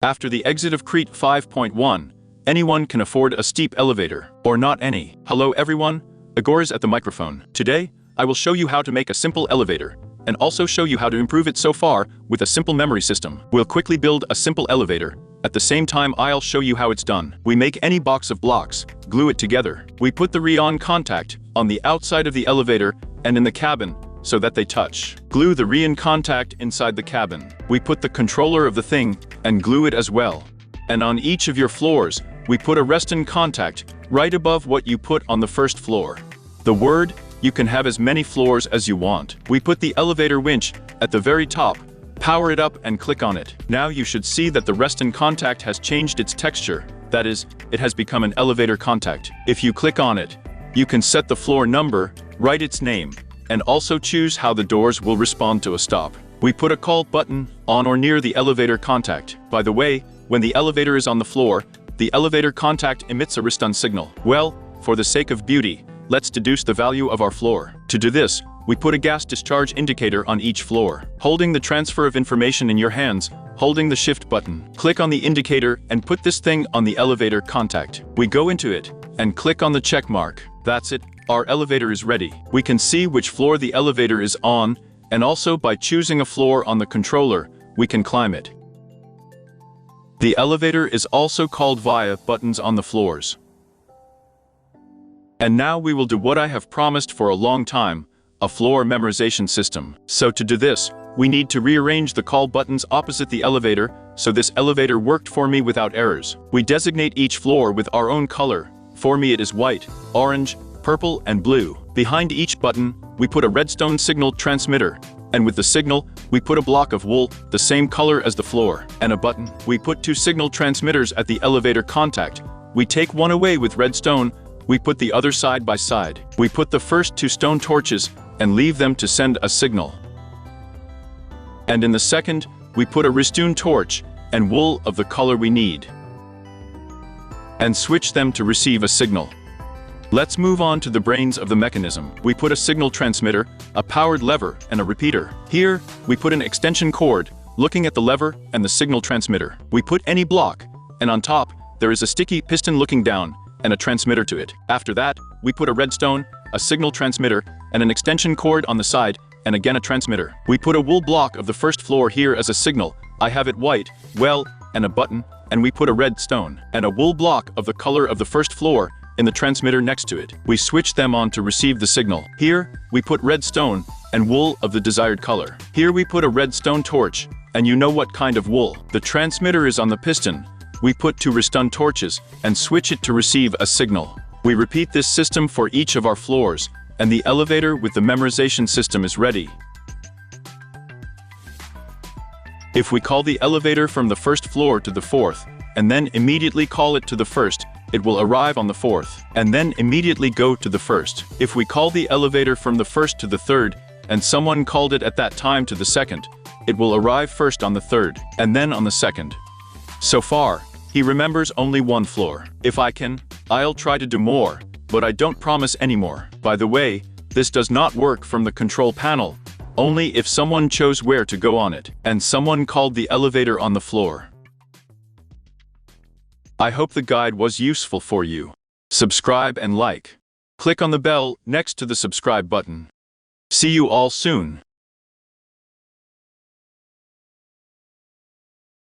After the exit of Crete 5.1, anyone can afford a steep elevator, or not any. Hello everyone, Igor is at the microphone. Today, I will show you how to make a simple elevator, and also show you how to improve it so far with a simple memory system. We'll quickly build a simple elevator. At the same time, I'll show you how it's done. We make any box of blocks, glue it together. We put the re-on contact on the outside of the elevator and in the cabin so that they touch. Glue the re-in contact inside the cabin. We put the controller of the thing and glue it as well. And on each of your floors, we put a rest-in contact right above what you put on the first floor. The word, you can have as many floors as you want. We put the elevator winch at the very top, power it up and click on it. Now you should see that the rest-in contact has changed its texture. That is, it has become an elevator contact. If you click on it, you can set the floor number, write its name, and also choose how the doors will respond to a stop. We put a call button on or near the elevator contact. By the way, when the elevator is on the floor, the elevator contact emits a restun signal. Well, for the sake of beauty, let's deduce the value of our floor. To do this, we put a gas discharge indicator on each floor. Holding the transfer of information in your hands, holding the shift button. Click on the indicator and put this thing on the elevator contact. We go into it and click on the check mark. That's it, our elevator is ready. We can see which floor the elevator is on, and also by choosing a floor on the controller, we can climb it. The elevator is also called via buttons on the floors. And now we will do what I have promised for a long time, a floor memorization system. So to do this, we need to rearrange the call buttons opposite the elevator, so this elevator worked for me without errors. We designate each floor with our own color. For me it is white, orange, purple, and blue. Behind each button, we put a redstone signal transmitter, and with the signal, we put a block of wool, the same color as the floor, and a button. We put two signal transmitters at the elevator contact. We take one away with redstone, we put the other side by side. We put the first two stone torches and leave them to send a signal. And in the second, we put a redstone torch and wool of the color we need, and switch them to receive a signal. Let's move on to the brains of the mechanism. We put a signal transmitter, a powered lever, and a repeater. Here, we put an extension cord, looking at the lever and the signal transmitter. We put any block, and on top, there is a sticky piston looking down, and a transmitter to it. After that, we put a redstone, a signal transmitter, and an extension cord on the side, and again a transmitter. We put a wool block of the first floor here as a signal. I have it white, well, and a button, and we put a redstone, and a wool block of the color of the first floor in the transmitter next to it. We switch them on to receive the signal. Here, we put redstone and wool of the desired color. Here we put a redstone torch, and you know what kind of wool. The transmitter is on the piston. We put two redstone torches and switch it to receive a signal. We repeat this system for each of our floors, and the elevator with the memorization system is ready. If we call the elevator from the first floor to the fourth, and then immediately call it to the first, it will arrive on the fourth, and then immediately go to the first. If we call the elevator from the first to the third, and someone called it at that time to the second, it will arrive first on the third, and then on the second. So far, he remembers only one floor. If I can, I'll try to do more, but I don't promise anymore. By the way, this does not work from the control panel, only if someone chose where to go on it, and someone called the elevator on the floor. I hope the guide was useful for you. Subscribe and like. Click on the bell next to the subscribe button. See you all soon.